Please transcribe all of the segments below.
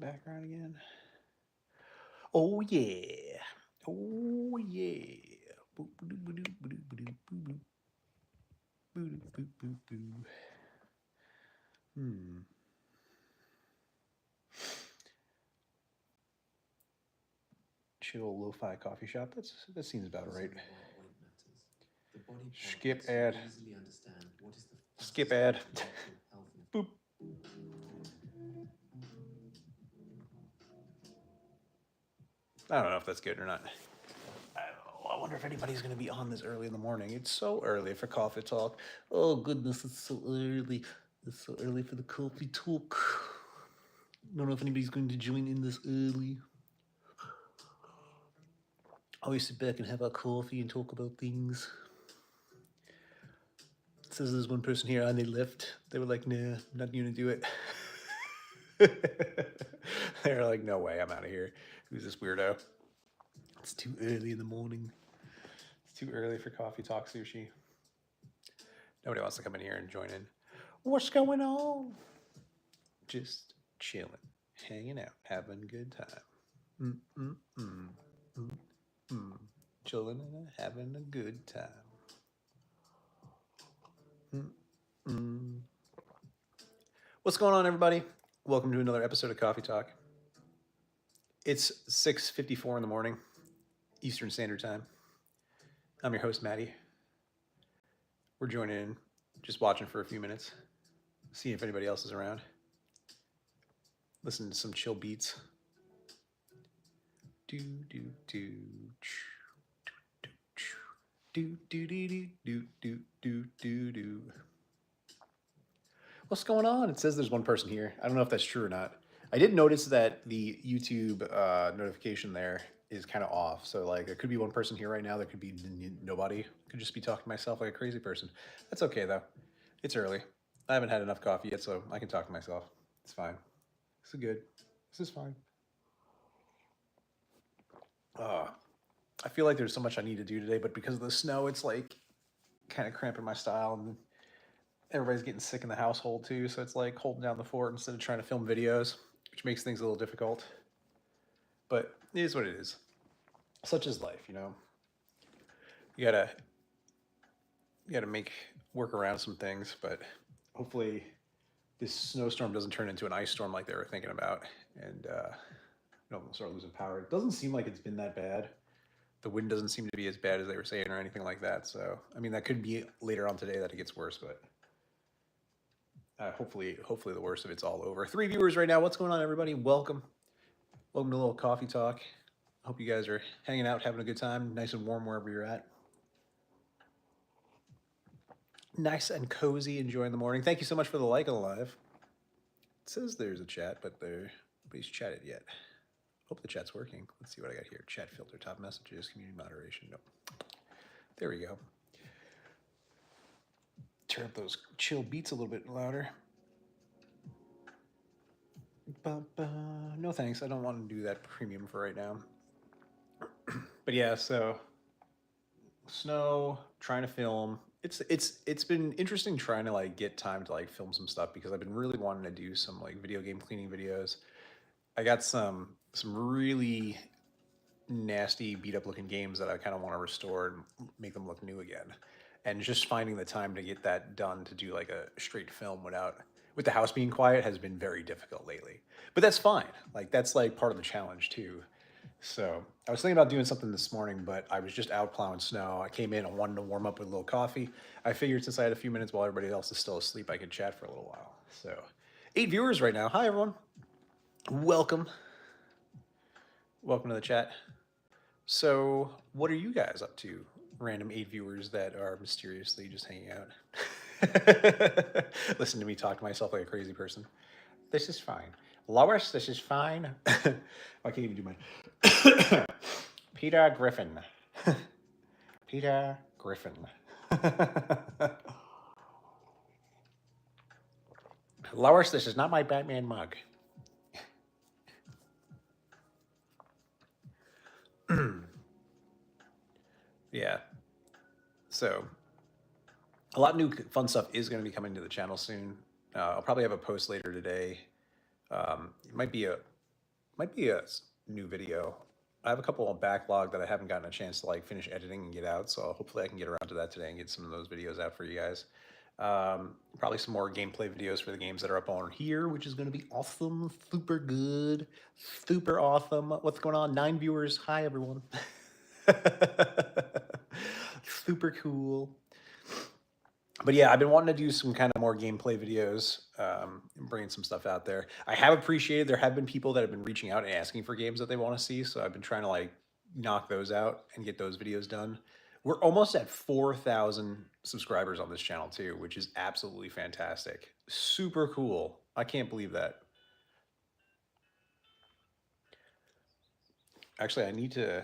background again? Oh yeah. Oh yeah. Boop, boop, boop, boop, boop, boop, boop, boop, boop, boop. Hmm. Chill lo-fi coffee shop. That seems about right. Skip ad. Skip ad. Boop. I don't know if that's good or not. I wonder if anybody's going to be on this early in the morning. It's so early for coffee talk. Oh, goodness, it's so early. It's so early for the coffee talk. I don't know if anybody's going to join in this early. Always sit back and have our coffee and talk about things. It says there's one person here and they left. They were like, nah, I'm not going to do it. They were like, no way, I'm out of here. Who's this weirdo? It's too early in the morning. It's too early for coffee talk sushi. Nobody wants to come in here and join in. What's going on? Just chilling, hanging out, having a good time. Chilling and having a good time. What's going on, everybody? Welcome to another episode of Coffee Talk. It's 6:54 in the morning, Eastern Standard Time. I'm your host, Maddie. We're joining in, just watching for a few minutes, seeing if anybody else is around. Listen to some chill beats. Do do do. Do do do do do do do do do. What's going on? It says there's one person here. I don't know if that's true or not. I did notice that the YouTube notification there is kind of off. So like, there could be one person here right now. There could be nobody. I could just be talking to myself like a crazy person. That's okay though. It's early. I haven't had enough coffee yet, so I can talk to myself. It's fine. This is good. This is fine. I feel like there's so much I need to do today, but because of the snow, it's like kind of cramping my style, and everybody's getting sick in the household too. So it's like holding down the fort instead of trying to film videos, which makes things a little difficult. But it is what it is. Such is life, you know. You gotta make work around some things, but hopefully this snowstorm doesn't turn into an ice storm like they were thinking about, and we'll start losing power. It doesn't seem like it's been that bad. The wind doesn't seem to be as bad as they were saying or anything like that. So I mean, that could be later on today that it gets worse, but hopefully the worst of it's all over. 3 viewers right now. What's going on, everybody? Welcome to a little coffee talk. Hope you guys are hanging out, having a good time, nice and warm wherever you're at. Nice and cozy, enjoying the morning. Thank you so much for the like on the live. It says there's a chat, but nobody's chatted yet. Hope the chat's working. Let's see what I got here. Chat filter, top messages, community moderation. Nope. There we go. Turn up those chill beats a little bit louder. No thanks. I don't want to do that premium for right now. But yeah, so snow, trying to film. It's been interesting trying to like get time to like film some stuff because I've been really wanting to do some like video game cleaning videos. I got some really nasty beat up looking games that I kind of want to restore and make them look new again. And just finding the time to get that done to do like a straight film without with the house being quiet has been very difficult lately. But that's fine. Like that's like part of the challenge too. So I was thinking about doing something this morning, but I was just out plowing snow. I came in and wanted to warm up with a little coffee. I figured since I had a few minutes while everybody else is still asleep, I could chat for a little while. So 8 viewers right now. Hi everyone. Welcome. Welcome to the chat. So what are you guys up to? Random 8 viewers that are mysteriously just hanging out. Listen to me talk to myself like a crazy person. This is fine. Lois, this is fine. I can't even do mine. Peter Griffin. Peter Griffin. Lois, this is not my Batman mug. Yeah. So, a lot of new fun stuff is going to be coming to the channel soon. I'll probably have a post later today. It might be might be a new video. I have a couple on backlog that I haven't gotten a chance to like finish editing and get out, so hopefully I can get around to that today and get some of those videos out for you guys. Probably some more gameplay videos for the games that are up on here, which is going to be awesome, super good, super awesome. What's going on? 9 viewers. Hi, everyone. Super cool. But yeah, I've been wanting to do some kind of more gameplay videos, and bringing some stuff out there. I have appreciated there have been people that have been reaching out and asking for games that they want to see, so I've been trying to like knock those out and get those videos done. We're almost at 4,000 subscribers on this channel too, which is absolutely fantastic. Super cool. I can't believe that. Actually, I need to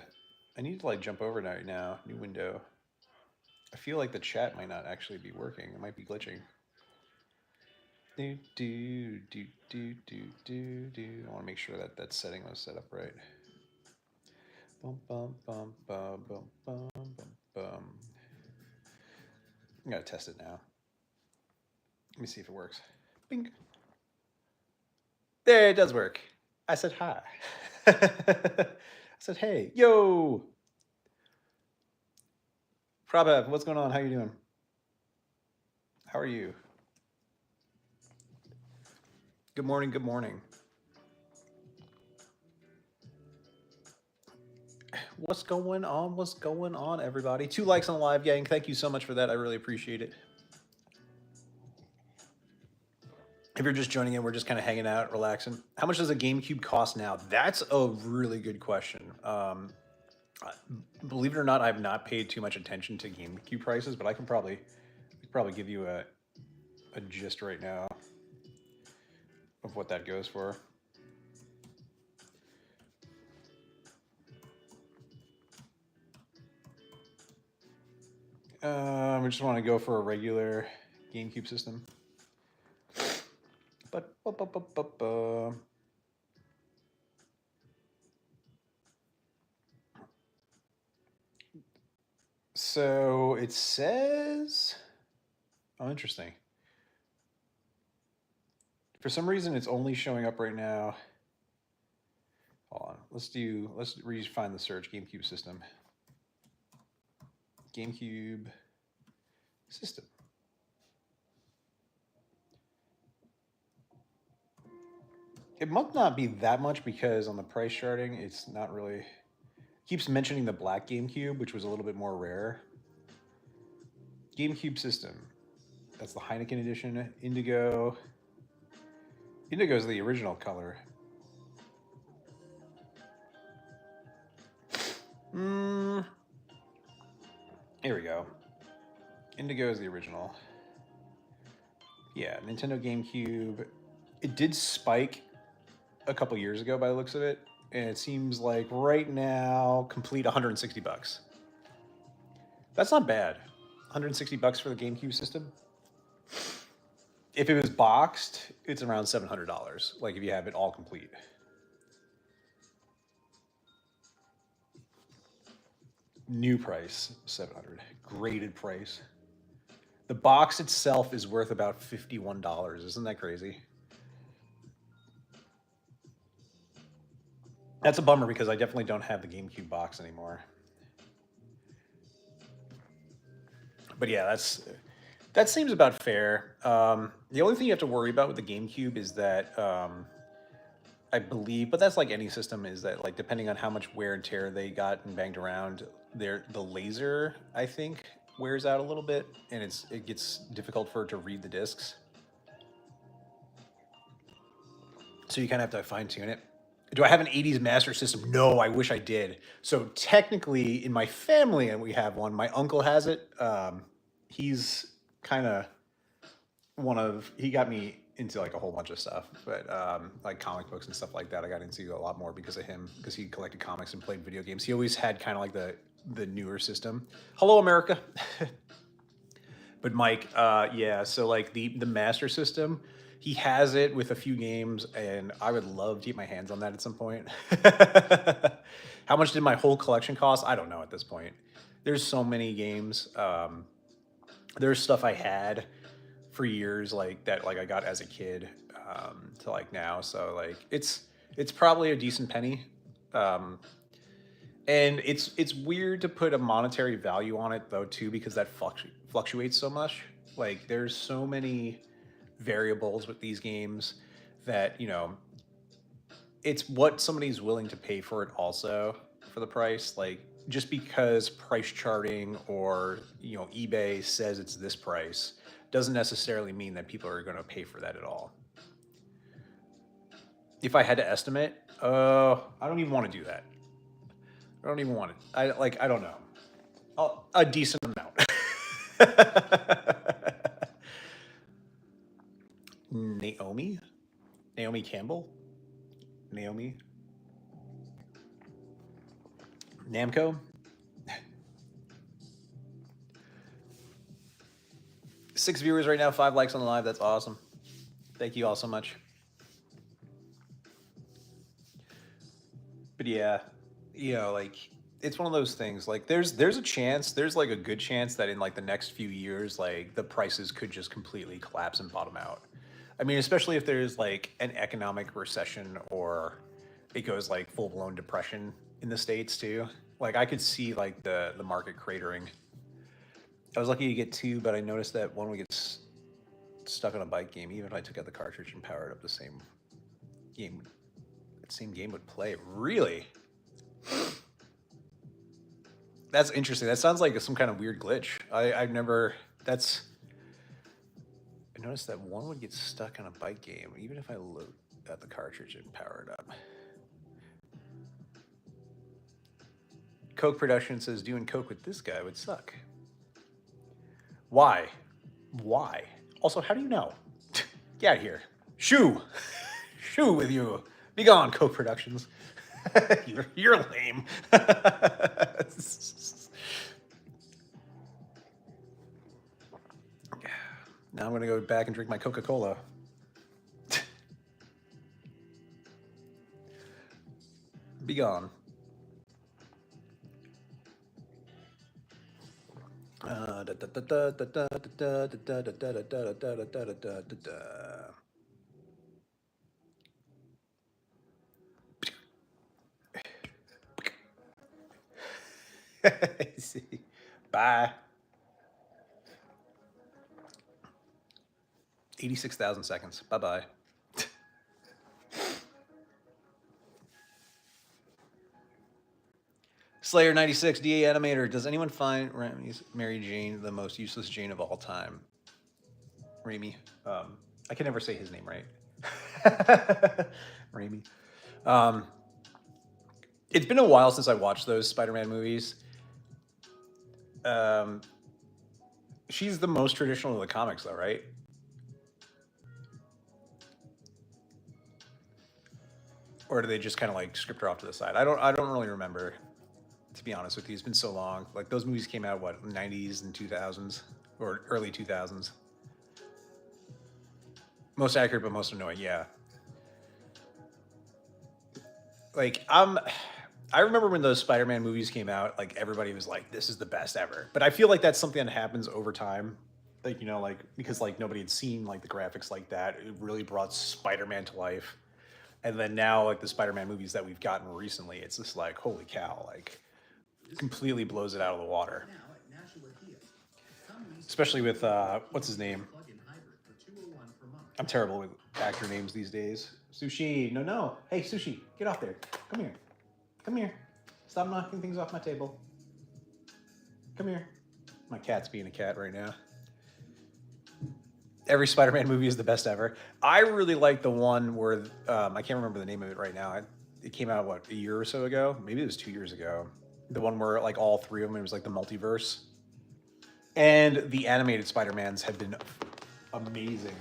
like jump over right now. New window. I feel like the chat might not actually be working. It might be glitching. Do do do do do do do. I want to make sure that that setting was set up right. Bum bum bum bum bum bum bum bum. I'm gonna test it now. Let me see if it works. Bing. There, it does work. I said hi. I said hey, yo. Prabha, what's going on? How you doing? How are you? Good morning. Good morning. What's going on? What's going on, everybody? 2 likes on the live, gang. Thank you so much for that. I really appreciate it. If you're just joining in, we're just kind of hanging out, relaxing. How much does a GameCube cost now? That's a really good question. Believe it or not, I've not paid too much attention to GameCube prices, but I can probably give you a gist right now of what that goes for. We just want to go for a regular GameCube system. But so it says, oh, interesting. For some reason, it's only showing up right now. Hold on. Let's find the search GameCube system. GameCube system. It must not be that much because on the price charting, it's not really. It keeps mentioning the black GameCube, which was a little bit more rare. GameCube system. That's the Heineken edition. Indigo. Indigo is the original color. Here we go. Indigo is the original. Yeah, Nintendo GameCube. It did spike a couple years ago by the looks of it, and it seems like right now, complete 160 bucks. That's not bad. 160 bucks for the GameCube system. If it was boxed, it's around $700. Like if you have it all complete. New price, 700. Graded price. The box itself is worth about $51. Isn't that crazy? That's a bummer because I definitely don't have the GameCube box anymore. But yeah, that seems about fair. The only thing you have to worry about with the GameCube is that I believe, but that's like any system, is that like depending on how much wear and tear they got and banged around, the laser, I think, wears out a little bit, and it gets difficult for it to read the discs. So you kind of have to fine tune it. Do I have an 80s Master System? No, I wish I did. So technically, in my family, and we have one. My uncle has it. He's kind of he got me into like a whole bunch of stuff, but like comic books and stuff like that, I got into a lot more because of him, because he collected comics and played video games. He always had kind of like the newer system. Hello, America. But Mike, yeah, so like the Master System, he has it with a few games, and I would love to get my hands on that at some point. How much did my whole collection cost? I don't know at this point. There's so many games. There's stuff I had for years, like that, like I got as a kid, to like now. So like it's It's probably a decent penny. Um, and it's weird to put a monetary value on it though too, because that fluctuates so much. Like there's so many variables with these games that, you know, it's what somebody's willing to pay for it also for the price. Like just because price charting or, you know, eBay says it's this price doesn't necessarily mean that people are going to pay for that at all. If I had to estimate, I don't even want to do that. I don't even want it. I don't know. A decent amount. Naomi? Naomi Campbell? Naomi? Namco? 6 viewers right now, 5 likes on the live. That's awesome. Thank you all so much. But yeah, you know, like it's one of those things. Like there's a chance, there's like a good chance that in like the next few years, like the prices could just completely collapse and bottom out. I mean, especially if there's like an economic recession or it goes like full blown depression in the States too. Like I could see like the market cratering. I was lucky to get 2, but I noticed that one would get stuck on a bike game, even if I took out the cartridge and powered up the same game. That same game would play. Really? That's interesting. That sounds like some kind of weird glitch. I've never. That's. I noticed that one would get stuck on a bike game, even if I load out the cartridge and power it up. Coke Production says doing coke with this guy would suck. Why? Why? Also, how do you know? Get out of here. Shoo! Shoo with you. Be gone, Coke Productions. You're lame. Now I'm going to go back and drink my Coca-Cola. Be gone. Bye. 86,000 seconds. Bye-bye. Slayer 96 DA animator. Does anyone find Raimi's Mary Jane the most useless Jane of all time? Raimi. I can never say his name right. Raimi. It's been a while since I watched those Spider-Man movies. She's the most traditional of the comics, though, right? Or do they just kind of like script her off to the side? I don't really remember, to be honest with you. It's been so long. Like those movies came out what, 90s and 2000s or early 2000s. Most accurate but most annoying, yeah. Like I remember when those Spider-Man movies came out, like everybody was like, this is the best ever. But I feel like that's something that happens over time. Like, you know, like because like nobody had seen like the graphics like that. It really brought Spider-Man to life. And then now like the Spider-Man movies that we've gotten recently, it's just like, holy cow, like completely blows it out of the water. Especially with what's his name? I'm terrible with actor names these days. Sushi, no. Hey, Sushi, get off there. Come here. Come here. Stop knocking things off my table. Come here. My cat's being a cat right now. Every Spider-Man movie is the best ever. I really like the one where I can't remember the name of it right now. It came out what, a year or so ago? Maybe it was 2 years ago. The one where like all 3 of them, it was like the multiverse. And the animated Spider-Mans have been amazing.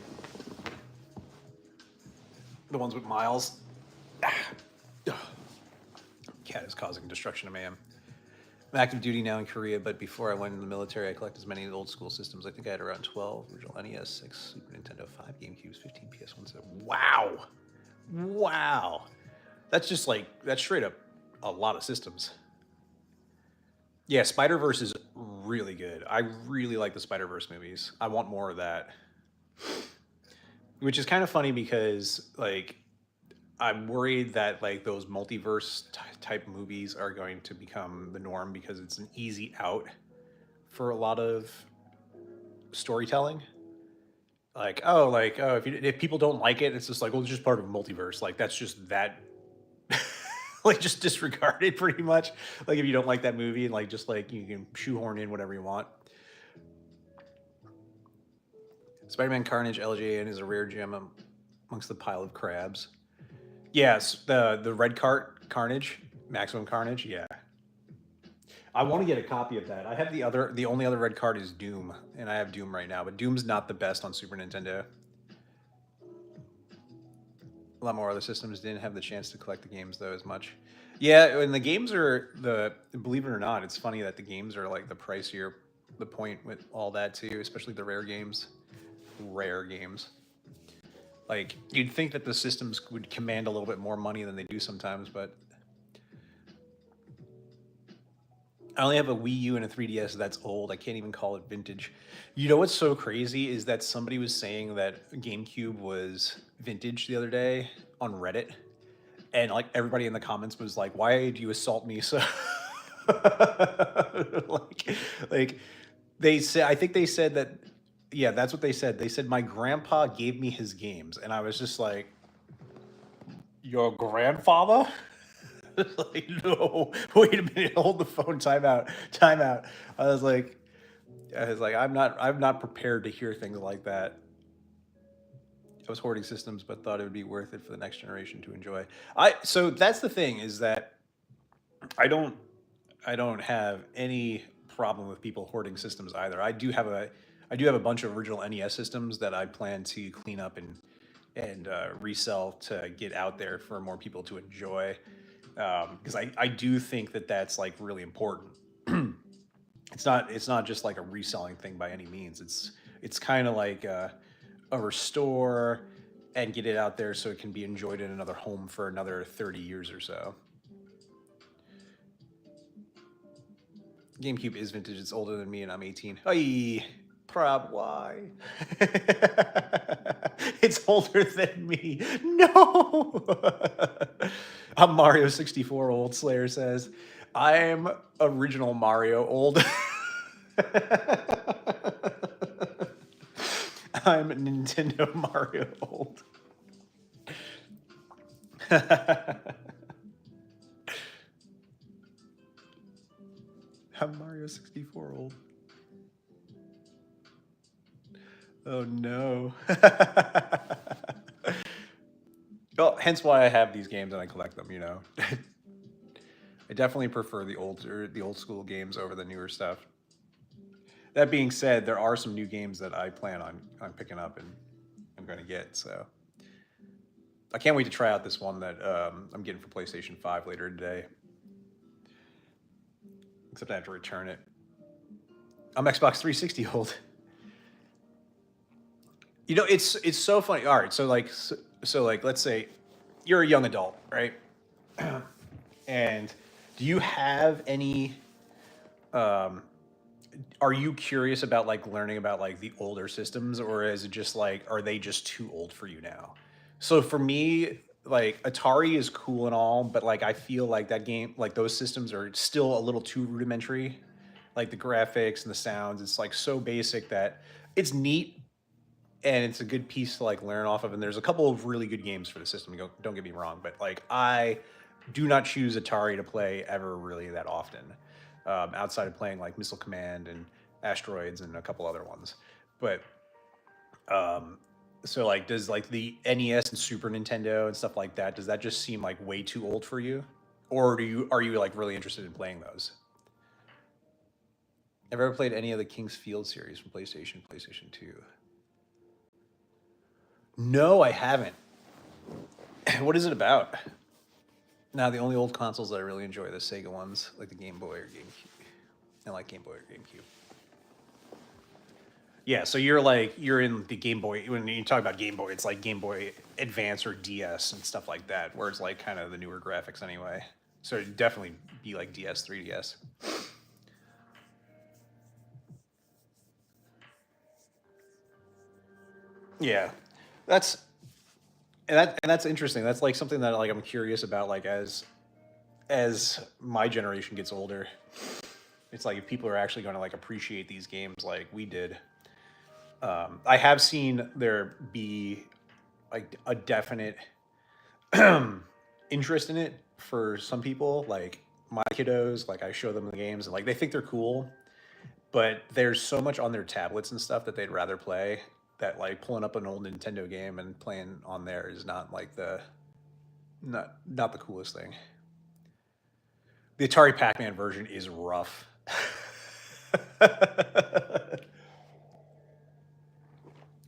The ones with Miles. Cat is causing destruction to man. I'm active duty now in Korea, but before I went in the military, I collected as many old school systems. I think I had around 12 original NES, 6 Super Nintendo, 5 GameCubes, 15 PS1s. Wow. Wow. That's just like, that's straight up a lot of systems. Yeah, Spider-Verse is really good. I really like the Spider-Verse movies. I want more of that. Which is kind of funny because, like, I'm worried that like those multiverse type movies are going to become the norm because it's an easy out for a lot of storytelling. Like oh, if people don't like it, it's just like, well, it's just part of a multiverse. Like that's just that, like just disregard it pretty much. Like if you don't like that movie, and like just like you can shoehorn in whatever you want. Spider-Man Carnage LJN is a rare gem amongst the pile of crabs. Yes, the red cart Carnage, Maximum Carnage. Yeah, I want to get a copy of that. I have the only other red card is Doom, and I have Doom right now, but Doom's not the best on Super Nintendo. A lot more other systems didn't have the chance to collect the games though as much. Yeah, and the games are the believe it or not, it's funny that the games are like the pricier the point with all that too, especially the rare games. Rare games. Like you'd think that the systems would command a little bit more money than they do sometimes, but I only have a Wii U and a 3DS that's old. I can't even call it vintage. You know what's so crazy is that somebody was saying that GameCube was vintage the other day on Reddit, and like everybody in the comments was like, "Why do you assault me so?" like, like they said. I think they said that. Yeah, that's what they said. They said my grandpa gave me his games, and I was just like, "Your grandfather?" Like, no, wait a minute, hold the phone, time out, time out. I was like, I'm not prepared to hear things like that. I was hoarding systems, but thought it would be worth it for the next generation to enjoy. So that's the thing is that I don't I don't have any problem with people hoarding systems either. I do have a bunch of original NES systems that I plan to clean up and resell to get out there for more people to enjoy. Because I do think that that's like really important. It's not just like a reselling thing by any means. It's kind of like a restore and get it out there so it can be enjoyed in another home for another 30 years or so. GameCube is vintage. It's older than me, and I'm 18. Hey, prob why? It's older than me. No. I'm Mario 64 old. Slayer says, I'm original Mario old. I'm Nintendo Mario old. I'm Mario 64 old. Oh no. Well, hence why I have these games and I collect them, you know. I definitely prefer the old school games over the newer stuff. That being said, there are some new games that I plan on picking up and I'm going to get. So I can't wait to try out this one that I'm getting for PlayStation 5 later today. Except I have to return it. I'm Xbox 360 old. You know, it's so funny. All right, so like let's say you're a young adult, right? And do you have any are you curious about like learning about like the older systems, or is it just like are they just too old for you now? So for me, like Atari is cool and all, but like I feel like that game, like those systems are still a little too rudimentary. Like the graphics and the sounds, it's like so basic that it's neat and it's a good piece to like learn off of. And there's a couple of really good games for the system. Don't get me wrong, but like I do not choose Atari to play ever really that often, outside of playing like Missile Command and Asteroids and a couple other ones. But um, so like, does like the NES and Super Nintendo and stuff like that? Does that just seem like way too old for you, or do you are you like really interested in playing those? Have you ever played any of the King's Field series from PlayStation, PlayStation 2? No, I haven't. What is it about? Now, the only old consoles that I really enjoy are the Sega ones, like the Game Boy or GameCube. I like Game Boy or GameCube. Yeah, so you're in the Game Boy. When you talk about Game Boy, it's like Game Boy Advance or DS and stuff like that, where it's like kind of the newer graphics anyway. So it'd definitely be like DS, 3DS. Yeah, that's and that's interesting. That's like something that like I'm curious about. Like as my generation gets older, it's like if people are actually going to like appreciate these games like we did. I have seen there be like a definite interest in it for some people. Like my kiddos, like I show them the games and like they think they're cool, but there's so much on their tablets and stuff that they'd rather play that like pulling up an old Nintendo game and playing on there is not like the not the coolest thing. The Atari Pac-Man version is rough.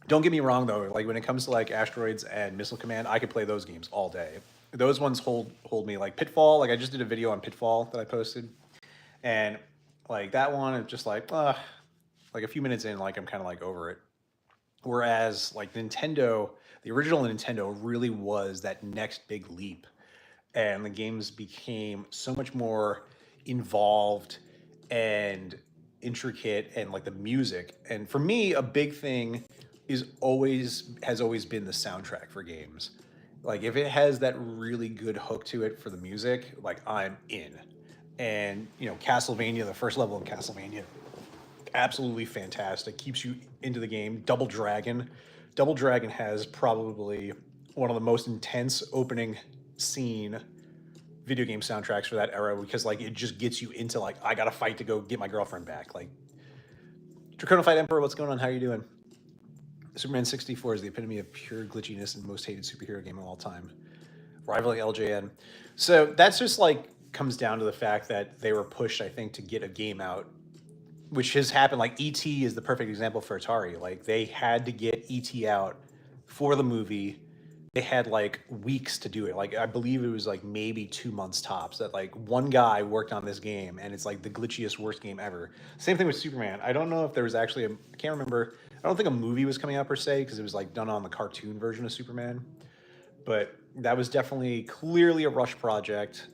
Don't get me wrong though, like when it comes to like Asteroids and Missile Command, I could play those games all day. Those ones hold me. Like Pitfall, like I just did a video on Pitfall that I posted, and like that one, it's just like a few minutes in, like I'm kind of like over it. Whereas like Nintendo, the original Nintendo really was that next big leap, and the games became so much more involved and intricate, and like the music. And for me, a big thing is always has always been the soundtrack for games. Like if it has that really good hook to it for the music, like I'm in. And you know, Castlevania, the first level of Castlevania, absolutely fantastic. Keeps you into the game. Double Dragon. Double Dragon has probably one of the most intense opening scene video game soundtracks for that era because like it just gets you into like I gotta fight to go get my girlfriend back. Like Dracono Fight Emperor, what's going on? How are you doing? Superman 64 is the epitome of pure glitchiness and most hated superhero game of all time. Rivaling LJN. So that's just like comes down to the fact that they were pushed, I think, to get a game out, which has happened. Like ET is the perfect example for Atari. Like they had to get ET out for the movie. They had like weeks to do it. Like I believe it was like maybe 2 months tops. That like one guy worked on this game, and it's like the glitchiest worst game ever. Same thing with Superman. I don't know if there was actually I can't remember. I don't think a movie was coming out per se because it was like done on the cartoon version of Superman. But that was definitely clearly a rush project,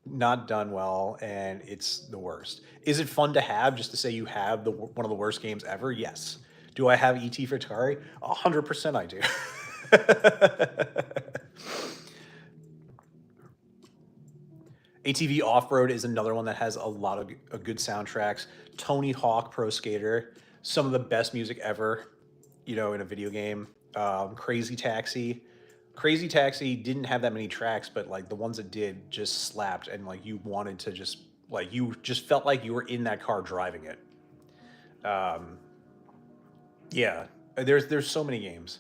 not done well, and it's the worst. Is it fun to have just to say you have one of the worst games ever? Yes. Do I have ET for Atari? 100% I do. ATV Off Road is another one that has a lot of good soundtracks. Tony Hawk Pro Skater, some of the best music ever, you know, in a video game. Crazy Taxi. Crazy Taxi didn't have that many tracks, but like the ones that did just slapped, and like you wanted to just like you just felt like you were in that car driving it. Um, yeah, there's so many games.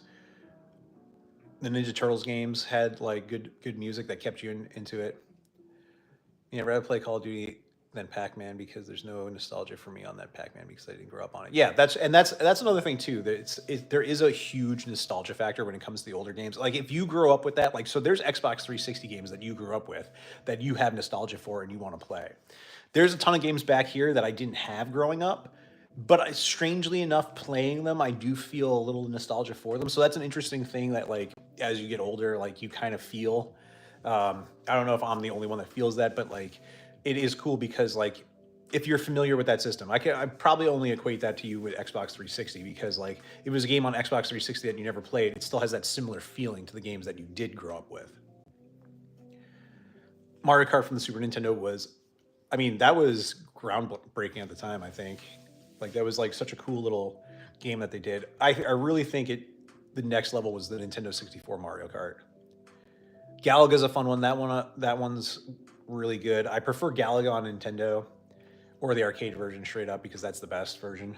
The Ninja Turtles games had like good music that kept you into it. Yeah, I'd rather play Call of Duty than Pac-Man because there's no nostalgia for me on that Pac-Man because I didn't grow up on it. Yeah, that's another thing too. That there is a huge nostalgia factor when it comes to the older games. Like if you grew up with that, like so there's Xbox 360 games that you grew up with that you have nostalgia for and you want to play. There's a ton of games back here that I didn't have growing up, but strangely enough, playing them, I do feel a little nostalgia for them. So that's an interesting thing that like as you get older, like you kind of feel. I don't know if I'm the only one that feels that, but like it is cool because like if you're familiar with that system, I probably only equate that to you with Xbox 360 because like if it was a game on Xbox 360 that you never played, it still has that similar feeling to the games that you did grow up with. Mario Kart from the Super Nintendo was, I mean, that was groundbreaking at the time. I think, like that was like such a cool little game that they did. I really think the next level was the Nintendo 64 Mario Kart. Galaga's a fun one. That one's really good. I prefer Galaga on Nintendo or the arcade version straight up because that's the best version.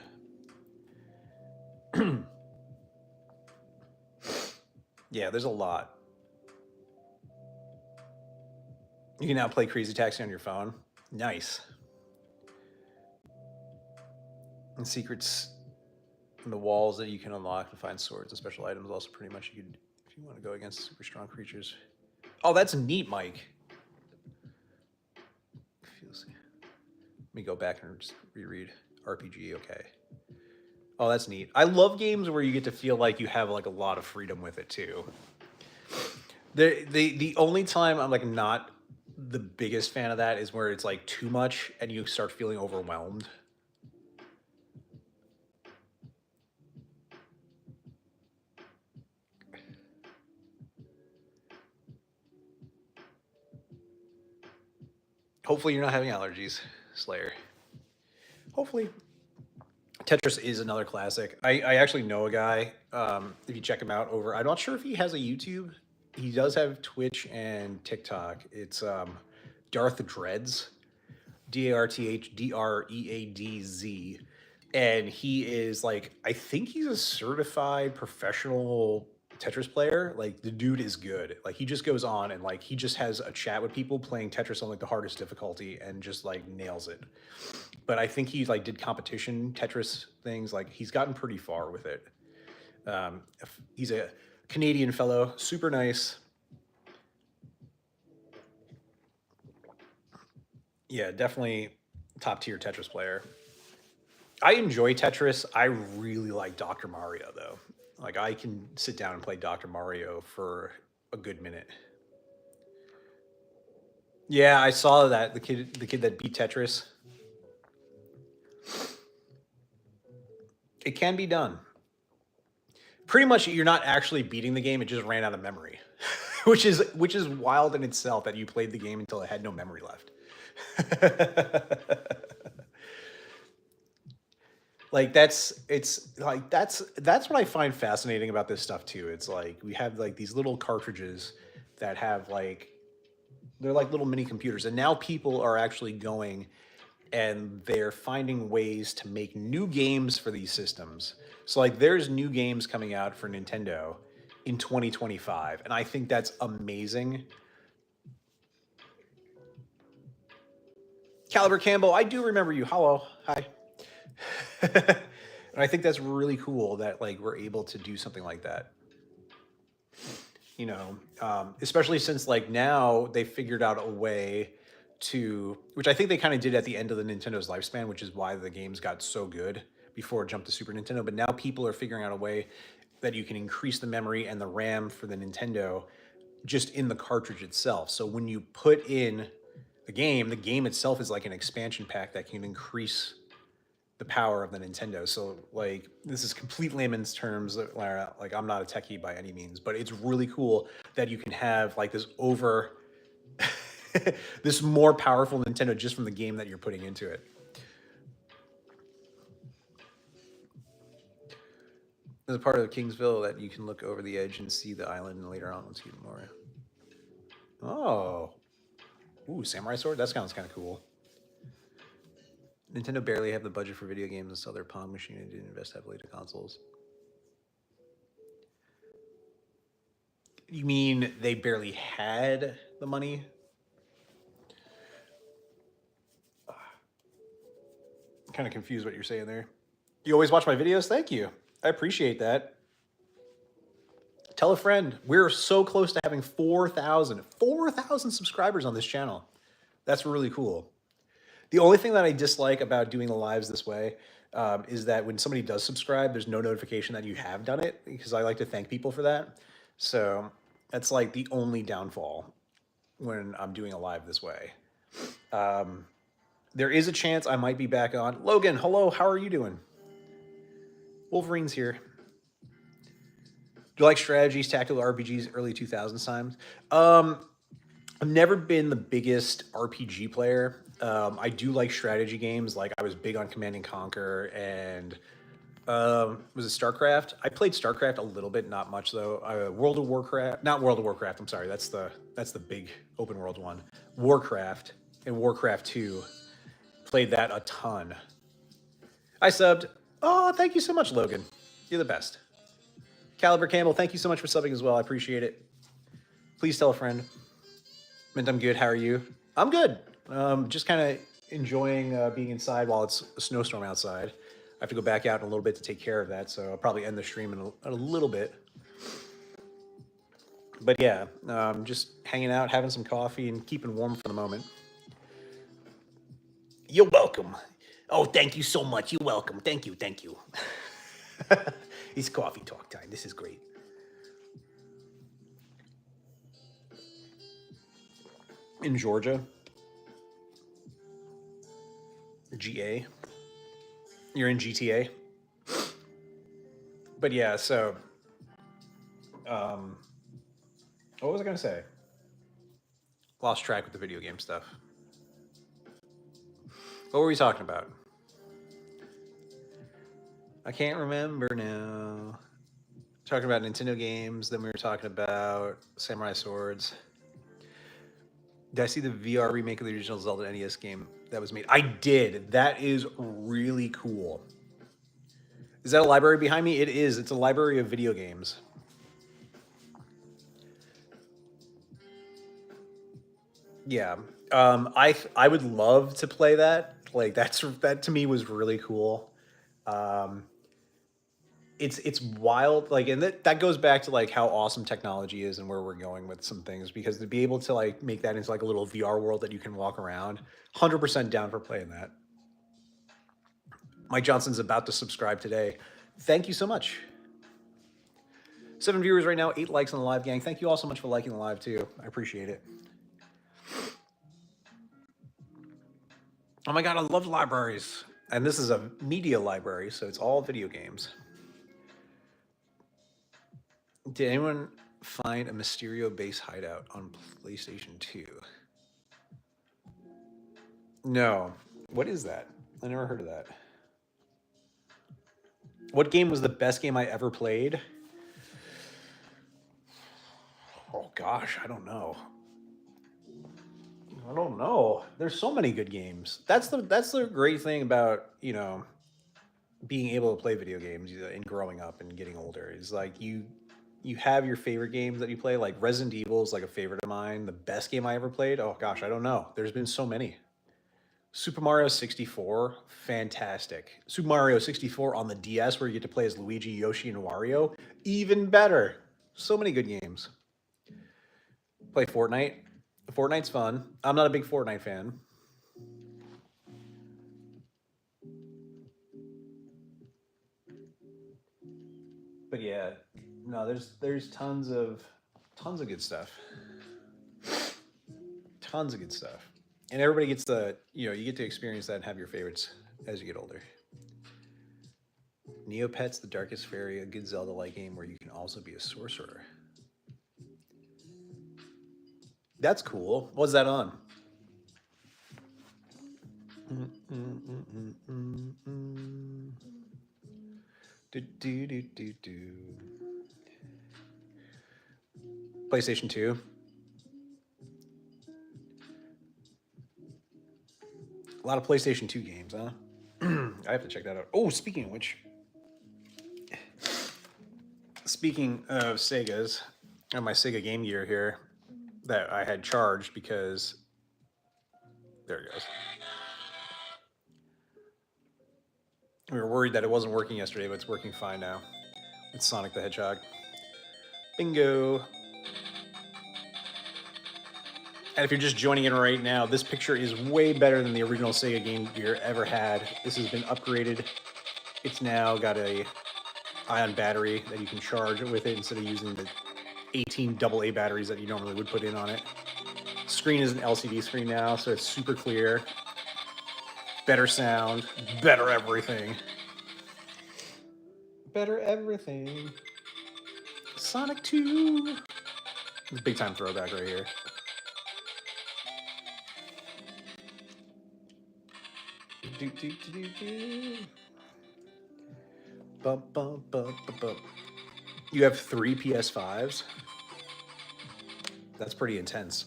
Yeah, there's a lot. You can now play Crazy Taxi on your phone. Nice. And secrets in the walls that you can unlock to find swords and special items. Also, pretty much you could, if you want to go against super strong creatures. Oh, that's neat, Mike. Let me go back and just reread RPG. Okay. Oh, that's neat. I love games where you get to feel like you have like a lot of freedom with it too. The only time I'm like not the biggest fan of that is where it's like too much and you start feeling overwhelmed. Hopefully you're not having allergies, Slayer. Hopefully. Tetris is another classic. I actually know a guy. If you check him out over, I'm not sure if he has a YouTube. He does have Twitch and TikTok. It's Darth Dreads, DarthDreadz, and he is like, I think he's a certified professional Tetris player. Like the dude is good. Like he just goes on and like he just has a chat with people playing Tetris on like the hardest difficulty and just like nails it. But I think he like did competition Tetris things. Like he's gotten pretty far with it. He's a Canadian fellow, super nice. Yeah, definitely top tier Tetris player. I enjoy Tetris. I really like Dr. Mario though. Like I can sit down and play Dr. Mario for a good minute. Yeah, I saw that the kid that beat Tetris. It can be done. Pretty much you're not actually beating the game, it just ran out of memory. Which is wild in itself that you played the game until it had no memory left. Like that's what I find fascinating about this stuff too. It's like we have like these little cartridges that have like they're like little mini computers, and now people are actually going and they're finding ways to make new games for these systems. So like there's new games coming out for Nintendo in 2025, and I think that's amazing. Caliber Campbell, I do remember you. Hello, hi. And I think that's really cool that like we're able to do something like that. Especially since like now they figured out a way to, which I think they kind of did at the end of the Nintendo's lifespan, which is why the games got so good before it jumped to Super Nintendo. But now people are figuring out a way that you can increase the memory and the RAM for the Nintendo just in the cartridge itself. So when you put in the game itself is like an expansion pack that can increase the power of the Nintendo. So like this is complete layman's terms. Like I'm not a techie by any means, but it's really cool that you can have like this over this more powerful Nintendo just from the game that you're putting into it. There's a part of Kingsville that you can look over the edge and see the island, and later on let's see more. Oh, ooh, samurai sword. That sounds kind of cool. Nintendo barely have the budget for video games and sell their Pong machine and didn't invest heavily to consoles. You mean they barely had the money? Kind of confused what you're saying there. You always watch my videos? Thank you. I appreciate that. Tell a friend. We're so close to having 4,000 subscribers on this channel. That's really cool. The only thing that I dislike about doing the lives this way is that when somebody does subscribe, there's no notification that you have done it, because I like to thank people for that. So that's like the only downfall when I'm doing a live this way. There is a chance I might be back on. Logan, hello, how are you doing? Wolverine's here. Do you like strategies, tactical RPGs, early 2000s times? I've never been the biggest RPG player. I do like strategy games. Like I was big on Command and Conquer, and was it StarCraft? I played StarCraft a little bit, not much though. World of Warcraft, not World of Warcraft. I'm sorry, that's the big open world one. Warcraft and Warcraft 2. Played that a ton. I subbed. Oh, thank you so much, Logan. You're the best. Caliber Campbell, thank you so much for subbing as well. I appreciate it. Please tell a friend. Mint, I'm good. How are you? I'm good. Just kind of enjoying being inside while it's a snowstorm outside. I have to go back out in a little bit to take care of that, so I'll probably end the stream in a little bit. But yeah, just hanging out, having some coffee, and keeping warm for the moment. You're welcome. Oh, thank you so much. You're welcome. Thank you. Thank you. It's coffee talk time. This is great. In Georgia. GA. You're in GTA. But yeah, so what was I gonna say? Lost track with the video game stuff. What were we talking about? I can't remember now. Talking about Nintendo games, then we were talking about Samurai Swords. Did I see the VR remake of the original Zelda NES game that was made? I did. That is really cool. Is that a library behind me? It is. It's a library of video games. Yeah. I would love to play that. Like that to me was really cool. Um, it's wild, like, and that goes back to like how awesome technology is and where we're going with some things, because to be able to like make that into like a little VR world that you can walk around, 100% down for playing that. Mike Johnson's about to subscribe today. Thank you so much. 7 viewers right now, 8 likes on the live, gang. Thank you all so much for liking the live too. I appreciate it. Oh my god, I love libraries. And this is a media library, so it's all video games. Did anyone find a Mysterio base hideout on PlayStation 2? No. What is that? I never heard of that. What game was the best game I ever played? Oh gosh, I don't know. I don't know. There's so many good games. That's the great thing about, being able to play video games and growing up and getting older, is like you have your favorite games that you play. Like Resident Evil is like a favorite of mine. The best game I ever played. Oh gosh, I don't know. There's been so many. Super Mario 64, fantastic. Super Mario 64 on the DS, where you get to play as Luigi, Yoshi, and Wario, even better. So many good games. Play Fortnite. Fortnite's fun. I'm not a big Fortnite fan. But yeah, no, there's tons of good stuff. Tons of good stuff. And everybody gets you get to experience that and have your favorites as you get older. Neopets, the Darkest Fairy, a good Zelda-like game where you can also be a sorcerer. That's cool. What's that on? PlayStation 2. A lot of PlayStation 2 games, huh? I have to check that out. Oh, speaking of which, speaking of Segas, I have my Sega Game Gear here that I had charged because there it goes. We were worried that it wasn't working yesterday, but it's working fine now. It's Sonic the Hedgehog. Bingo. And if you're just joining in right now, this picture is way better than the original Sega Game Gear ever had. This has been upgraded. It's now got a ion battery that you can charge with it instead of using the 18 AA batteries that you normally would put in on it. Screen is an LCD screen now, so it's super clear. Better sound, better everything. Better everything. Sonic 2. It's a big time throwback right here. Do, do, do, do, do. Bump, bump, bump, bump, bump. You have 3 PS5s? That's pretty intense.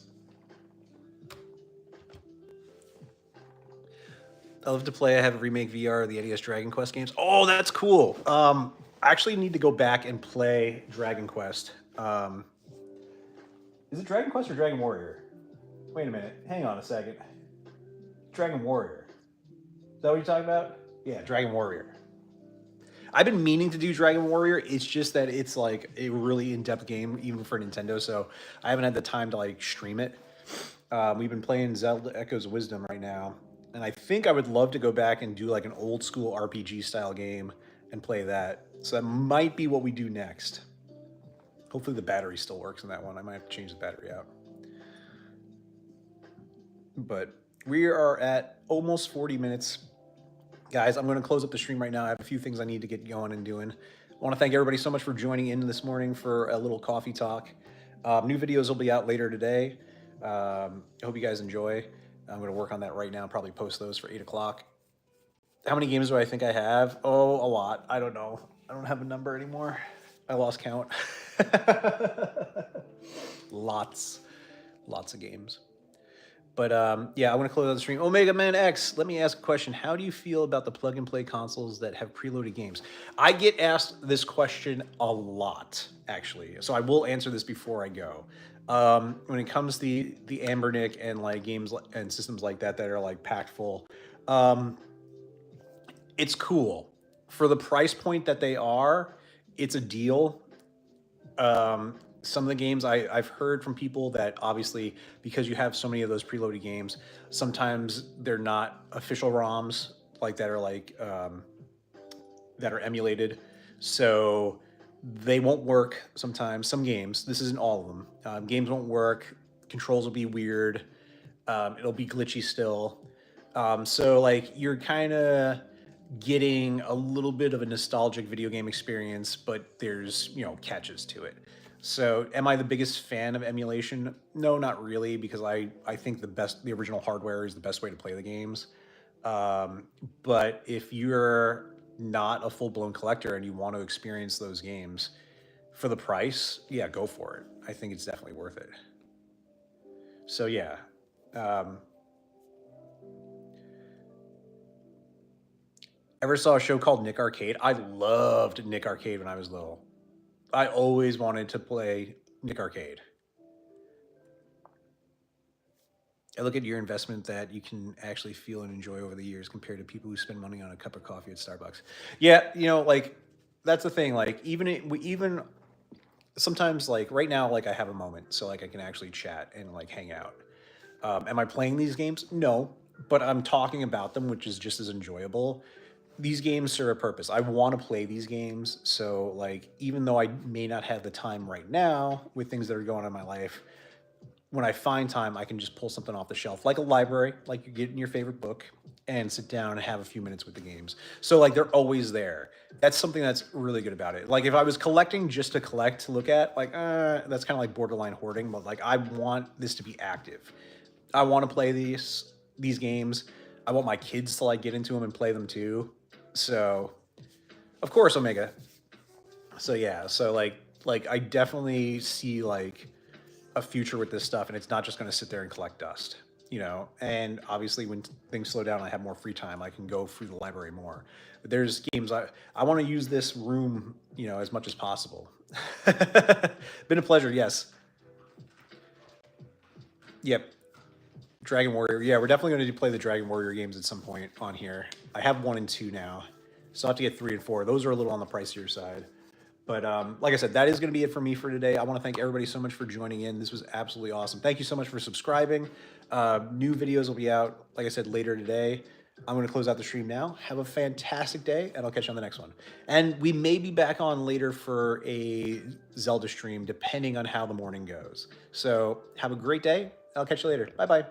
I love to play. I have a remake VR of the NES Dragon Quest games. Oh, that's cool. I actually need to go back and play Dragon Quest. Is it Dragon Quest or Dragon Warrior? Wait a minute. Hang on a second. Dragon Warrior. Is that what you're talking about? Yeah, Dragon Warrior. I've been meaning to do Dragon Warrior. It's just that it's like a really in-depth game, even for Nintendo, so I haven't had the time to like stream it. We've been playing Zelda Echoes of Wisdom right now, and I think I would love to go back and do like an old school RPG style game and play that. So that might be what we do next. Hopefully the battery still works in that one. I might have to change the battery out. But we are at almost 40 minutes. Guys, I'm going to close up the stream right now. I have a few things I need to get going and doing. I want to thank everybody so much for joining in this morning for a little coffee talk. New videos will be out later today. I hope you guys enjoy. I'm going to work on that right now, probably post those for 8 o'clock. How many games do I think I have? Oh, a lot. I don't know. I don't have a number anymore. I lost count. Lots of games. But yeah, I want to close out the stream. Omega Man X, let me ask a question. How do you feel about the plug and play consoles that have preloaded games? I get asked this question a lot, actually. So I will answer this before I go. When it comes to the Anbernic and like games and systems like that are like packed full, it's cool for the price point that they are. It's a deal. Some of the games I've heard from people that obviously because you have so many of those preloaded games, sometimes they're not official ROMs like that are like that are emulated, so they won't work sometimes. Some games, this isn't all of them. Games won't work. Controls will be weird. It'll be glitchy still. So like you're kind of getting a little bit of a nostalgic video game experience, but there's catches to it. So am I the biggest fan of emulation? No, not really, because I think the original hardware is the best way to play the games. But if you're not a full-blown collector and you want to experience those games for the price, yeah, go for it. I think it's definitely worth it. So yeah. Ever saw a show called Nick Arcade? I loved Nick Arcade when I was little. I always wanted to play Nick Arcade. I look at your investment that you can actually feel and enjoy over the years compared to people who spend money on a cup of coffee at Starbucks. Yeah, like that's the thing. Like even sometimes like right now, like I have a moment, so like I can actually chat and like hang out. Am I playing these games? No, but I'm talking about them, which is just as enjoyable. These games serve a purpose. I want to play these games, so like even though I may not have the time right now with things that are going on in my life, when I find time, I can just pull something off the shelf, like a library, like you get in your favorite book, and sit down and have a few minutes with the games. So like they're always there. That's something that's really good about it. Like if I was collecting just to collect to look at, like that's kind of like borderline hoarding. But like I want this to be active. I want to play these games. I want my kids to like get into them and play them too. So, of course, Omega. So yeah, so like I definitely see like a future with this stuff, and it's not just going to sit there and collect dust, And obviously, when things slow down, I have more free time. I can go through the library more. But there's games I want to use this room, as much as possible. Been a pleasure. Yes. Yep. Dragon Warrior. Yeah, we're definitely going to play the Dragon Warrior games at some point on here. I have 1 and 2 now, so I have to get 3 and 4. Those are a little on the pricier side. But like I said, that is going to be it for me for today. I want to thank everybody so much for joining in. This was absolutely awesome. Thank you so much for subscribing. New videos will be out, like I said, later today. I'm going to close out the stream now. Have a fantastic day, and I'll catch you on the next one. And we may be back on later for a Zelda stream, depending on how the morning goes. So have a great day. I'll catch you later. Bye-bye.